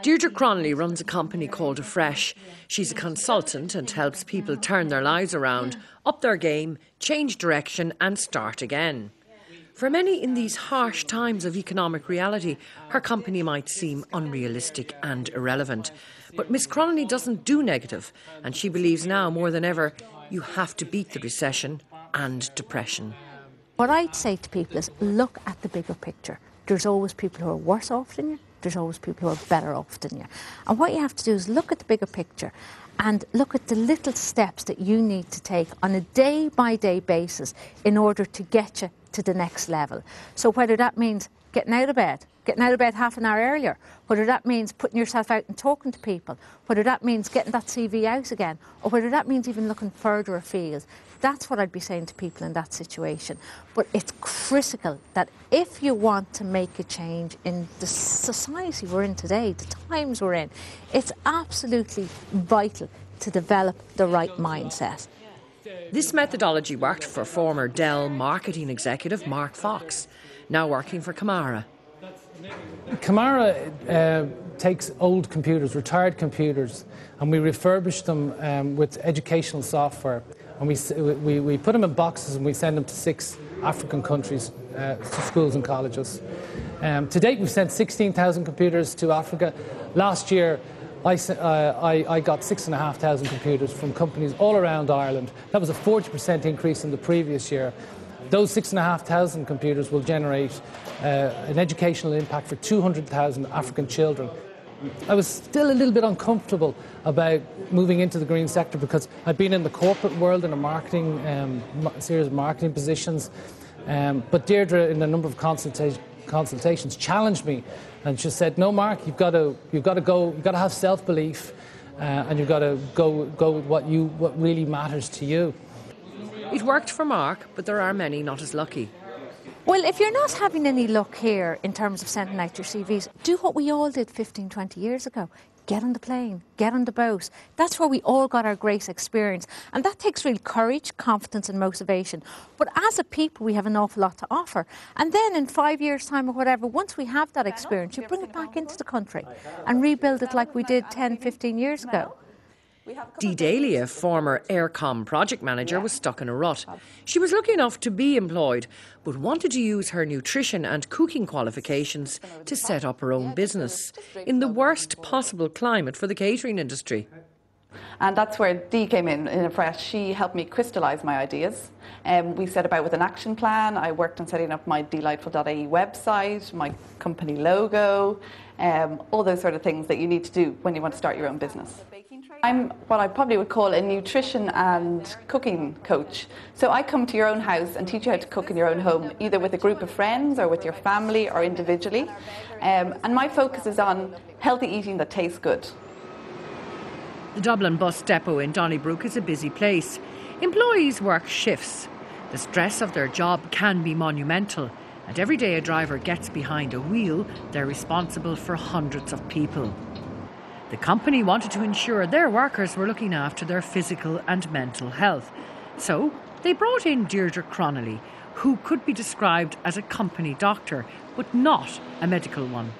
Deirdre Cronley runs a company called AFRESH. She's a consultant and helps people turn their lives around, up their game, change direction and start again. For many in these harsh times of economic reality, her company might seem unrealistic and irrelevant. But Miss Cronley doesn't do negative, and she believes now more than ever you have to beat the recession and depression. What I'd say to people is look at the bigger picture. There's always people who are worse off than you. There's always people who are better off than you. And what you have to do is look at the bigger picture and look at the little steps that you need to take on a day-by-day basis in order to get you to the next level. So whether that means getting out of bed half an hour earlier, whether that means putting yourself out and talking to people, whether that means getting that CV out again, or whether that means even looking further afield. That's what I'd be saying to people in that situation. But it's critical that if you want to make a change in the society we're in today, the times we're in, it's absolutely vital to develop the right mindset. This methodology worked for former Dell marketing executive Mark Fox, now working for Camara. Camara takes old computers, retired computers, and we refurbish them with educational software. And we put them in boxes and we send them to 6 African countries, to schools and colleges. To date, we've sent 16,000 computers to Africa. Last year, I got 6,500 computers from companies all around Ireland. That was a 40% increase in the previous year. Those 6,500 computers will generate an educational impact for 200,000 African children. I was still a little bit uncomfortable about moving into the green sector because I'd been in the corporate world in a marketing, series of marketing positions. But Deirdre, in a number of consultations, challenged me, and she said, "No, Mark, you've got to have self-belief, and you've got to go with what really matters to you." It worked for Mark, but there are many not as lucky. Well, if you're not having any luck here in terms of sending out your CVs, do what we all did 15, 20 years ago. Get on the plane, get on the boat. That's where we all got our great experience. And that takes real courage, confidence and motivation. But as a people, we have an awful lot to offer. And then in 5 years' time or whatever, once we have that experience, you bring it back into the country and rebuild it like we did 10, 15 years ago. Dee Daly, a former Eircom project manager, was stuck in a rut. She was lucky enough to be employed, but wanted to use her nutrition and cooking qualifications to set up her own business in the worst possible climate for the catering industry. And that's where Dee came in AFRESH. She helped me crystallise my ideas. We set about with an action plan. I worked on setting up my delightful.ie website, my company logo, all those sort of things that you need to do when you want to start your own business. I'm what I probably would call a nutrition and cooking coach. So I come to your own house and teach you how to cook in your own home, either with a group of friends or with your family or individually. And my focus is on healthy eating that tastes good. The Dublin Bus depot in Donnybrook is a busy place. Employees work shifts. The stress of their job can be monumental, and every day a driver gets behind a wheel, they're responsible for hundreds of people. The company wanted to ensure their workers were looking after their physical and mental health. So they brought in Deirdre Cronley, who could be described as a company doctor, but not a medical one.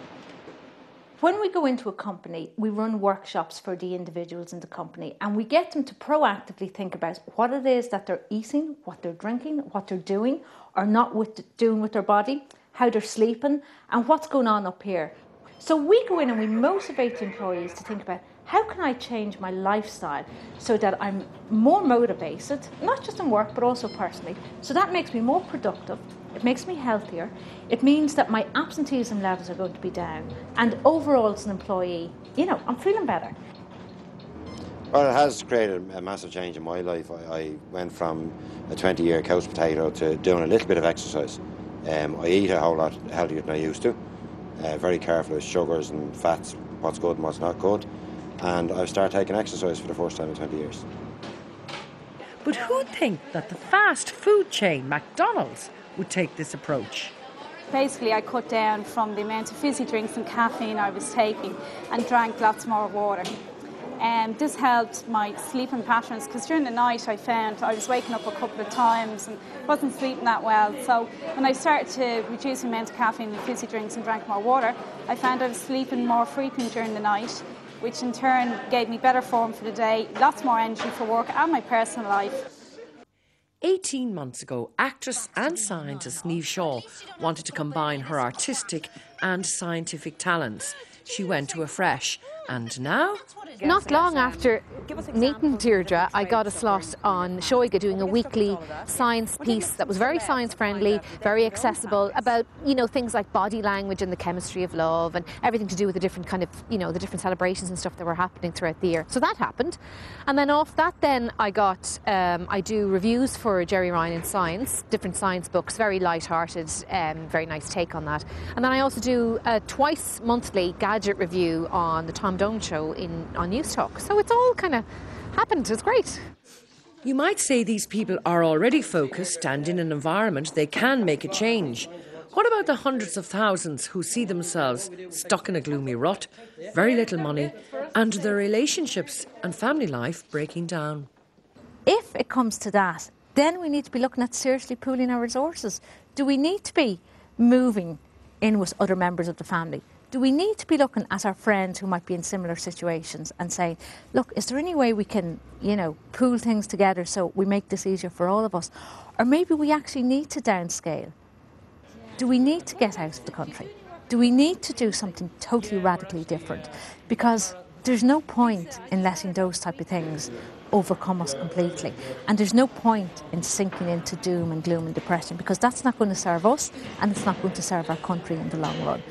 When we go into a company, we run workshops for the individuals in the company, and we get them to proactively think about what it is that they're eating, what they're drinking, what they're doing or not doing with their body, how they're sleeping and what's going on up here. So we go in and we motivate the employees to think about how can I change my lifestyle so that I'm more motivated, not just in work but also personally. So that makes me more productive, it makes me healthier, it means that my absenteeism levels are going to be down, and overall as an employee, I'm feeling better. Well, it has created a massive change in my life. I went from a 20-year couch potato to doing a little bit of exercise. I eat a whole lot healthier than I used to. Very careful with sugars and fats, what's good and what's not good. And I've started taking exercise for the first time in 20 years. But who'd think that the fast food chain McDonald's would take this approach? Basically, I cut down from the amount of fizzy drinks and caffeine I was taking and drank lots more water. This helped my sleeping patterns, because during the night I found I was waking up a couple of times and wasn't sleeping that well. So when I started to reduce the amount of caffeine in fizzy drinks and drank more water, I found I was sleeping more frequently during the night, which in turn gave me better form for the day, lots more energy for work and my personal life. 18 months ago, actress and scientist Niamh Shaw wanted to combine her artistic and scientific talents. She went to AFRESH, and now? Not long after meeting Deirdre, I got a slot on Shoiga doing a weekly science piece that was very science-friendly, very accessible, about, things like body language and the chemistry of love and everything to do with the different kind of, the different celebrations and stuff that were happening throughout the year. So that happened. And then off that then I do reviews for Jerry Ryan in science, different science books, very light-hearted, very nice take on that. And then I also do a twice monthly gadget review on the Tom Dome show on News Talk. So it's all kind of happened. It's great. You might say these people are already focused and in an environment they can make a change. What about the hundreds of thousands who see themselves stuck in a gloomy rut, very little money, and their relationships and family life breaking down? If it comes to that, then we need to be looking at seriously pooling our resources. Do we need to be moving in with other members of the family? Do we need to be looking at our friends who might be in similar situations and saying, look, is there any way we can, pool things together so we make this easier for all of us? Or maybe we actually need to downscale. Do we need to get out of the country? Do we need to do something totally radically different? Because there's no point in letting those type of things overcome us completely. And there's no point in sinking into doom and gloom and depression, because that's not going to serve us and it's not going to serve our country in the long run.